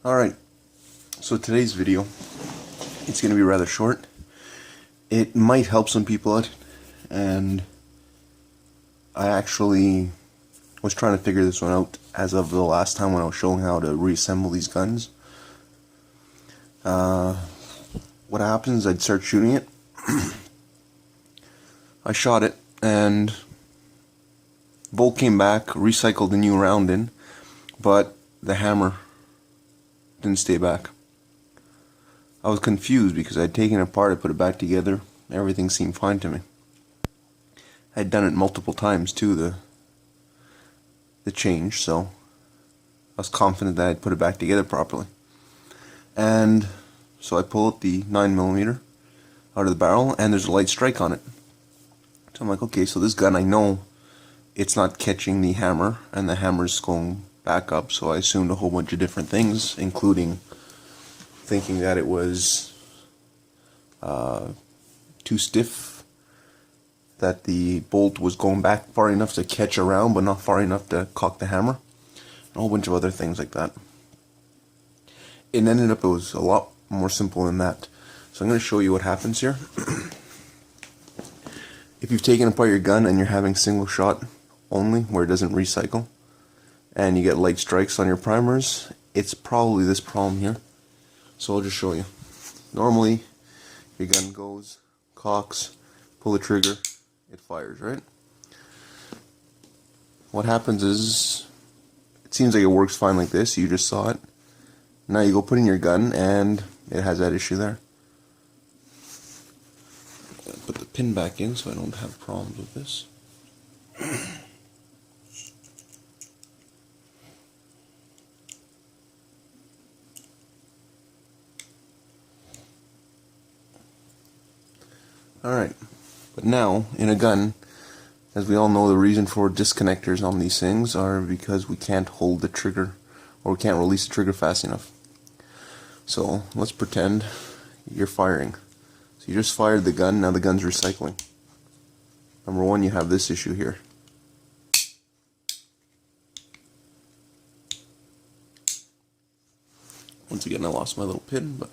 Alright, so today's video, it's going to be rather short. It might help some people out, and I actually was trying to figure this one out as of the last time when I was showing how to reassemble these guns. What happens, I'd start shooting it. I shot it, and bolt came back, recycled a new round in, but the hammer didn't stay back. I was confused because I'd taken it apart, I put it back together, everything seemed fine to me. I'd done it multiple times too, the change, so I was confident that I'd put it back together properly. And so I pull out the 9mm out of the barrel, and there's a light strike on it. So I'm like, okay, so this gun, I know it's not catching the hammer, and the hammer's going back up, so I assumed a whole bunch of different things, including thinking that it was too stiff, that the bolt was going back far enough to catch around, but not far enough to cock the hammer, and a whole bunch of other things like that. It ended up, it was a lot more simple than that. So I'm going to show you what happens here. If you've taken apart your gun and you're having single shot only, where it doesn't recycle, and you get light strikes on your primers, it's probably this problem here. So I'll just show you. Normally, your gun goes, cocks, pull the trigger, it fires, right? What happens is, it seems like it works fine like this, you just saw it. Now you go put in your gun and it has that issue there. Put the pin back in so I don't have problems with this. Alright, but now in a gun, as we all know, the reason for disconnectors on these things are because we can't hold the trigger, or we can't release the trigger fast enough. So let's pretend you're firing. So you just fired the gun, now the gun's recycling. Number one, you have this issue here. Once again, I lost my little pin, but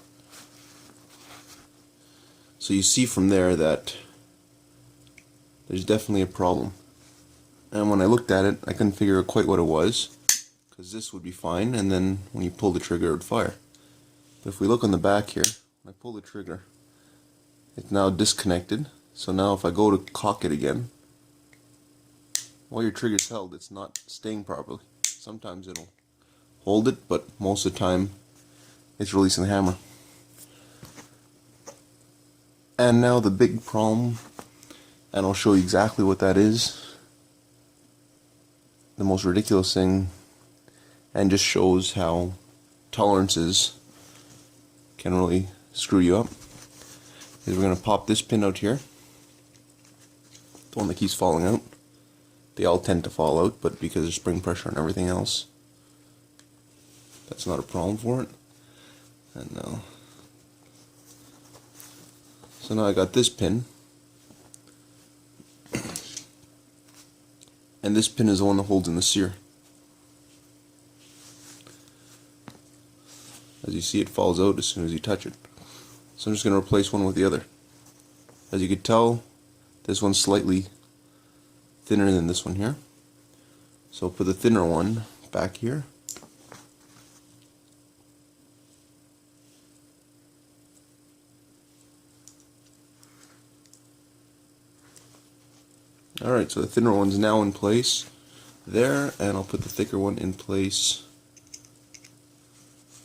so you see from there that there's definitely a problem. And when I looked at it, I couldn't figure out quite what it was, because this would be fine, and then when you pull the trigger, it would fire. But if we look on the back here, when I pull the trigger, it's now disconnected. So now if I go to cock it again, while your trigger's held, it's not staying properly. Sometimes it'll hold it, but most of the time it's releasing the hammer. And now the big problem, and I'll show you exactly what that is. The most ridiculous thing, and just shows how tolerances can really screw you up, is we're going to pop this pin out here, the one that keeps falling out. They all tend to fall out, but because there's spring pressure and everything else, that's not a problem for it. And now, so now I got this pin, and this pin is the one that holds in the sear. As you see, it falls out as soon as you touch it. So I'm just going to replace one with the other. As you can tell, this one's slightly thinner than this one here. So I'll put the thinner one back here. Alright, so the thinner one's now in place there, and I'll put the thicker one in place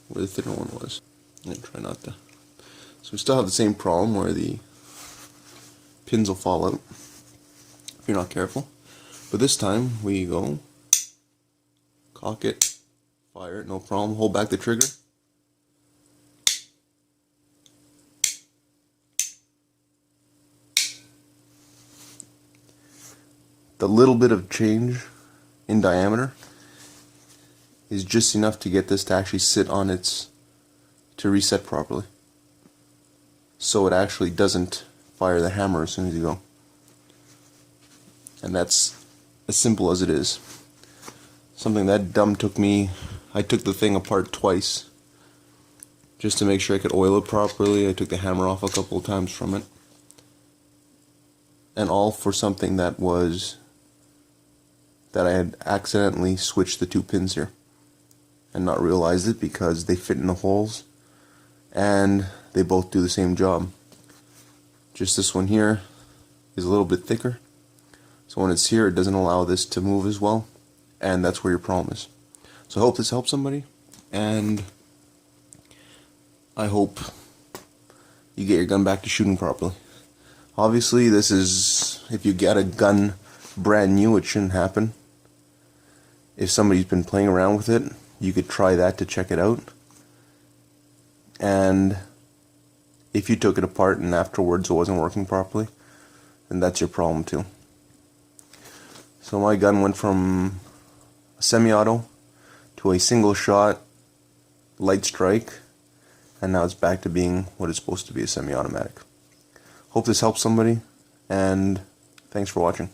where the thinner one was. And try not to. So we still have the same problem where the pins will fall out if you're not careful. But this time we go, cock it, fire it, no problem, hold back the trigger. The little bit of change in diameter is just enough to get this to actually sit on to reset properly. So it actually doesn't fire the hammer as soon as you go. And that's as simple as it is. Something that dumb took me, I took the thing apart twice Just to make sure I could oil it properly, I took the hammer off a couple of times from it. And all for something that I had accidentally switched the two pins here and not realized it because they fit in the holes and they both do the same job. Just this one here is a little bit thicker, so when it's here it doesn't allow this to move as well, and that's where your problem is. So I hope this helps somebody, and I hope you get your gun back to shooting properly. Obviously, this is, if you get a gun brand new, it shouldn't happen. If somebody's been playing around with it, you could try that to check it out. And if you took it apart and afterwards it wasn't working properly, then that's your problem too. So my gun went from a semi-auto to a single shot light strike, and now it's back to being what it's supposed to be, a semi-automatic. Hope this helps somebody, and thanks for watching.